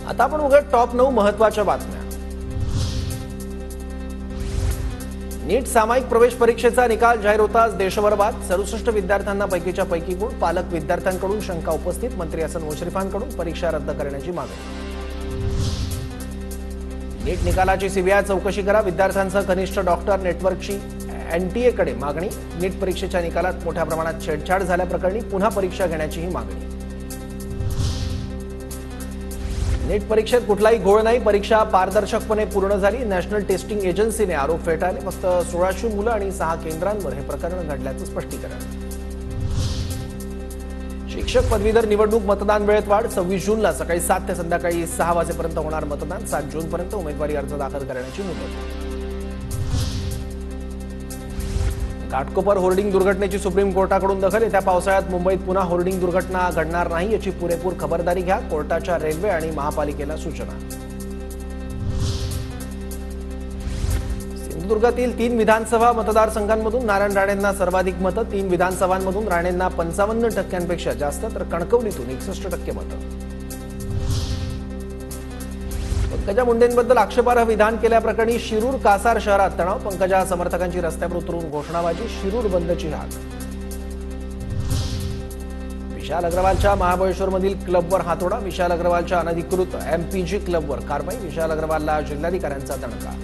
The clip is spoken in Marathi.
आता आपण बघूया टॉप 9 महत्त्वाच्या बातम्या। नीट सामायिक प्रवेश परीक्षेचा निकाल जाहीर होताच देशभर बाद। 67 विद्यार्थ्यांना पैकीच्या पैकी गुण। पालक विद्यार्थ्यांकडून शंका उपस्थित। मंत्री हसन मुश्रीफांकडून परीक्षा रद्द करण्याची मागणी। नीट निकालाची सीबीआय चौकशी करा। विद्यार्थ्यांसह कनिष्ठ डॉक्टर नेटवर्कची एनटीएकडे मागणी। नीट परीक्षेच्या निकालात मोठ्या प्रमाणात छेडछाड झाल्याप्रकरणी पुन्हा परीक्षा घेण्याचीही मागणी। नीट परीक्षेत कुठलाही घोळ नाही। परीक्षा पारदर्शकपणे पूर्ण झाली। नॅशनल टेस्टिंग एजन्सीने आरोप फेटाळले। फक्त 1600 मुलं आणि 6 केंद्रांवर हे प्रकरण घडल्याचं स्पष्टीकरण। शिक्षक पदवीधर निवडणूक मतदान वेळेत वाढ। 26 जूनला सकाळी 7 ते संध्याकाळी 6 वाजेपर्यंत होणार मतदान। 7 जूनपर्यंत उमेदवारी अर्ज दाखल करण्याची मुदत। घाटकोपर होर्डिंग दुर्घटनेची सुप्रीम कोर्टाकडून दखल। येत्या पावसाळ्यात मुंबईत पुन्हा होर्डिंग दुर्घटना घडणार नाही याची पुरेपूर खबरदारी घ्या। कोर्टाच्या रेल्वे आणि महापालिकेला सूचना। सिंधुदुर्गातील 3 विधानसभा मतदारसंघांमधून नारायण राणेंना सर्वाधिक मतं। 3 विधानसभांमधून राणेंना 55% जास्त तर कणकवलीतून 61% मतं। पंकजा मुंडेंबद्दल आक्षेपार्ह विधान केल्याप्रकरणी शिरूर कासार शहरात तणाव। पंकजा समर्थकांची रस्त्यावर उतरून घोषणाबाजी। शिरूर बंदची हाक। विशाल अग्रवालच्या महाबळेश्वरमधील क्लबवर हातोडा। विशाल अग्रवालच्या अनधिकृत एमपीजी क्लबवर कारवाई। विशाल अग्रवालला जिल्हाधिकाऱ्यांचा दणका।